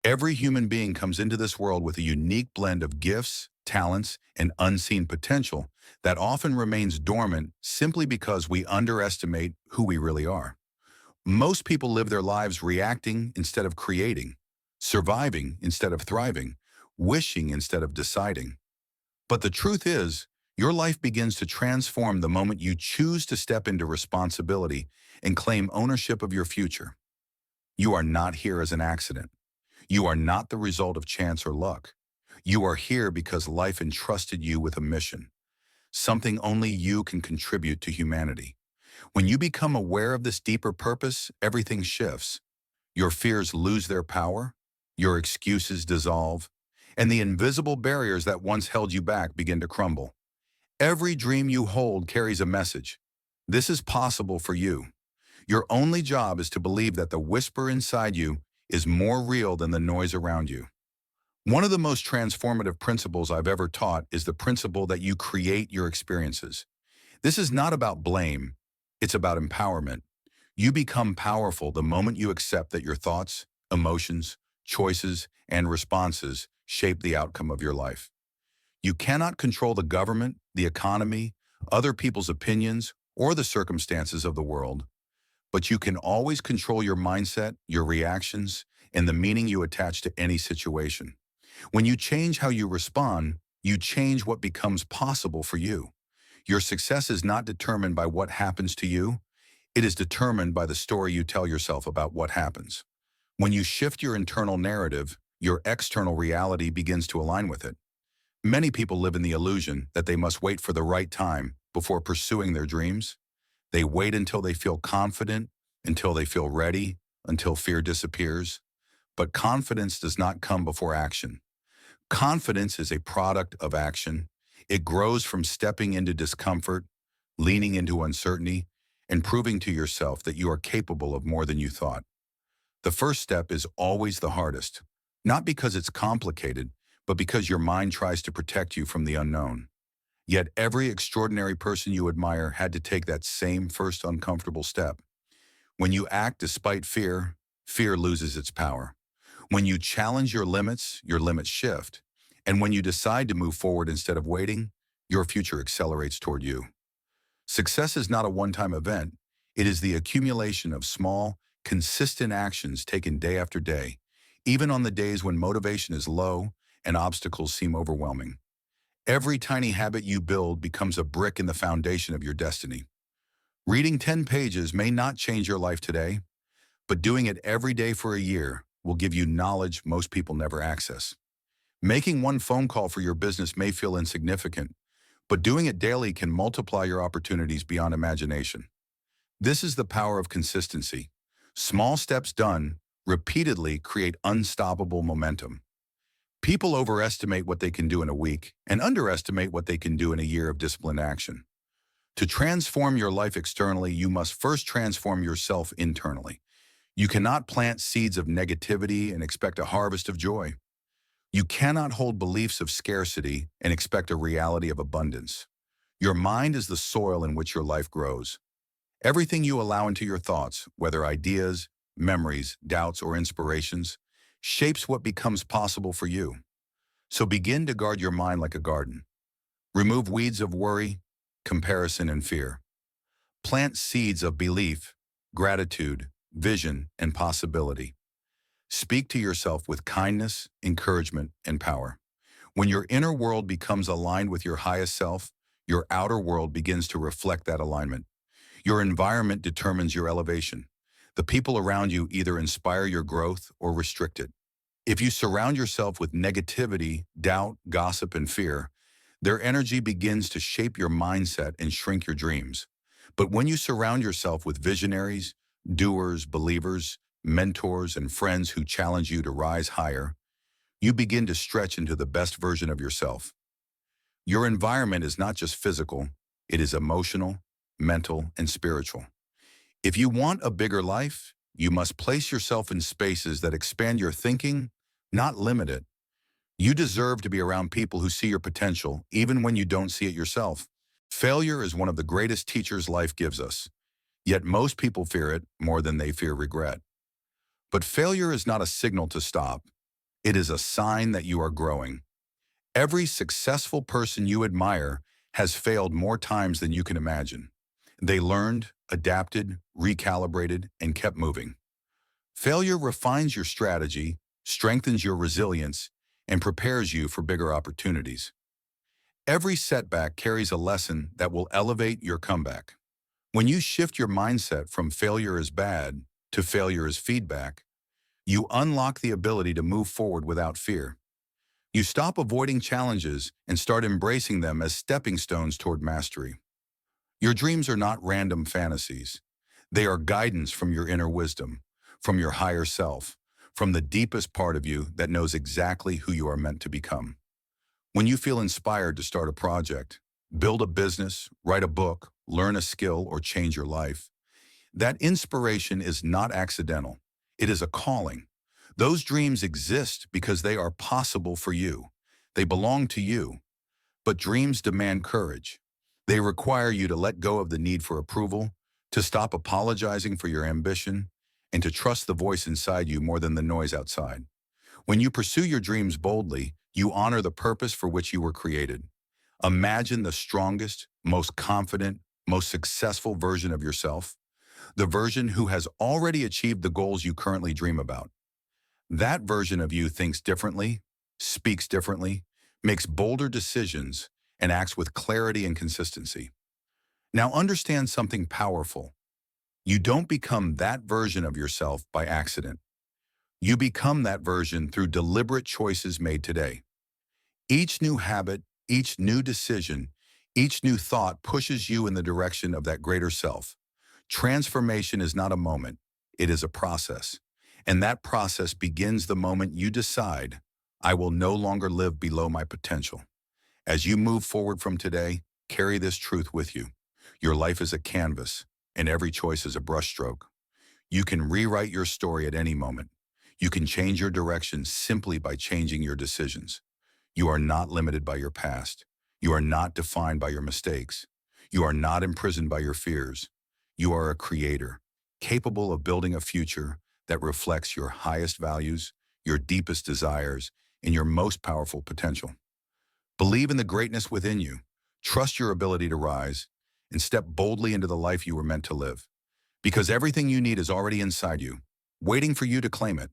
Every human being comes into this world with a unique blend of gifts, talents, and unseen potential that often remains dormant simply because we underestimate who we really are. Most people live their lives reacting instead of creating, surviving instead of thriving, wishing instead of deciding. But the truth is, your life begins to transform the moment you choose to step into responsibility and claim ownership of your future. You are not here as an accident. You are not the result of chance or luck. You are here because life entrusted you with a mission, something only you can contribute to humanity. When you become aware of this deeper purpose, everything shifts. Your fears lose their power, your excuses dissolve, and the invisible barriers that once held you back begin to crumble. Every dream you hold carries a message. This is possible for you. Your only job is to believe that the whisper inside you is more real than the noise around you. One of the most transformative principles I've ever taught is the principle that you create your experiences. This is not about blame, it's about empowerment. You become powerful the moment you accept that your thoughts, emotions, choices, and responses shape the outcome of your life. You cannot control the government, the economy, other people's opinions, or the circumstances of the world, but you can always control your mindset, your reactions, and the meaning you attach to any situation. When you change how you respond, you change what becomes possible for you. Your success is not determined by what happens to you. It is determined by the story you tell yourself about what happens. When you shift your internal narrative, your external reality begins to align with it. Many people live in the illusion that they must wait for the right time before pursuing their dreams. They wait until they feel confident, until they feel ready, until fear disappears. But confidence does not come before action. Confidence is a product of action. It grows from stepping into discomfort, leaning into uncertainty, and proving to yourself that you are capable of more than you thought. The first step is always the hardest, not because it's complicated, but because your mind tries to protect you from the unknown. Yet every extraordinary person you admire had to take that same first uncomfortable step. When you act despite fear, fear loses its power. When you challenge your limits shift. And when you decide to move forward instead of waiting, your future accelerates toward you. Success is not a one-time event. It is the accumulation of small, consistent actions taken day after day, even on the days when motivation is low and obstacles seem overwhelming. Every tiny habit you build becomes a brick in the foundation of your destiny. Reading 10 pages may not change your life today, but doing it every day for a year will give you knowledge most people never access. Making one phone call for your business may feel insignificant, but doing it daily can multiply your opportunities beyond imagination. This is the power of consistency. Small steps done repeatedly create unstoppable momentum. People overestimate what they can do in a week and underestimate what they can do in a year of disciplined action. To transform your life externally, you must first transform yourself internally. You cannot plant seeds of negativity and expect a harvest of joy. You cannot hold beliefs of scarcity and expect a reality of abundance. Your mind is the soil in which your life grows. Everything you allow into your thoughts, whether ideas, memories, doubts, or inspirations, shapes what becomes possible for you. So begin to guard your mind like a garden. Remove weeds of worry, comparison, and fear. Plant seeds of belief, gratitude, vision, and possibility. Speak to yourself with kindness, encouragement, and power. When your inner world becomes aligned with your highest self, your outer world begins to reflect that alignment. Your environment determines your elevation. The people around you either inspire your growth or restrict it. If you surround yourself with negativity, doubt, gossip, and fear, their energy begins to shape your mindset and shrink your dreams. But when you surround yourself with visionaries, doers, believers, mentors, and friends who challenge you to rise higher, you begin to stretch into the best version of yourself. Your environment is not just physical, it is emotional, mental, and spiritual. If you want a bigger life, you must place yourself in spaces that expand your thinking, not limit it. You deserve to be around people who see your potential, even when you don't see it yourself. Failure is one of the greatest teachers life gives us, yet most people fear it more than they fear regret. But failure is not a signal to stop. It is a sign that you are growing. Every successful person you admire has failed more times than you can imagine. They learned, adapted, recalibrated, and kept moving. Failure refines your strategy, strengthens your resilience, and prepares you for bigger opportunities. Every setback carries a lesson that will elevate your comeback. When you shift your mindset from failure is bad to failure is feedback, you unlock the ability to move forward without fear. You stop avoiding challenges and start embracing them as stepping stones toward mastery. Your dreams are not random fantasies. They are guidance from your inner wisdom, from your higher self, from the deepest part of you that knows exactly who you are meant to become. When you feel inspired to start a project, build a business, write a book, learn a skill, or change your life, that inspiration is not accidental. It is a calling. Those dreams exist because they are possible for you. They belong to you. But dreams demand courage. They require you to let go of the need for approval, to stop apologizing for your ambition, and to trust the voice inside you more than the noise outside. When you pursue your dreams boldly, you honor the purpose for which you were created. Imagine the strongest, most confident, most successful version of yourself, the version who has already achieved the goals you currently dream about. That version of you thinks differently, speaks differently, makes bolder decisions, and acts with clarity and consistency. Now understand something powerful. You don't become that version of yourself by accident. You become that version through deliberate choices made today. Each new habit, each new decision, each new thought pushes you in the direction of that greater self. Transformation is not a moment, it is a process. And that process begins the moment you decide, I will no longer live below my potential. As you move forward from today, carry this truth with you. Your life is a canvas, and every choice is a brushstroke. You can rewrite your story at any moment. You can change your direction simply by changing your decisions. You are not limited by your past. You are not defined by your mistakes. You are not imprisoned by your fears. You are a creator, capable of building a future that reflects your highest values, your deepest desires, and your most powerful potential. Believe in the greatness within you. Trust your ability to rise and step boldly into the life you were meant to live. Because everything you need is already inside you, waiting for you to claim it.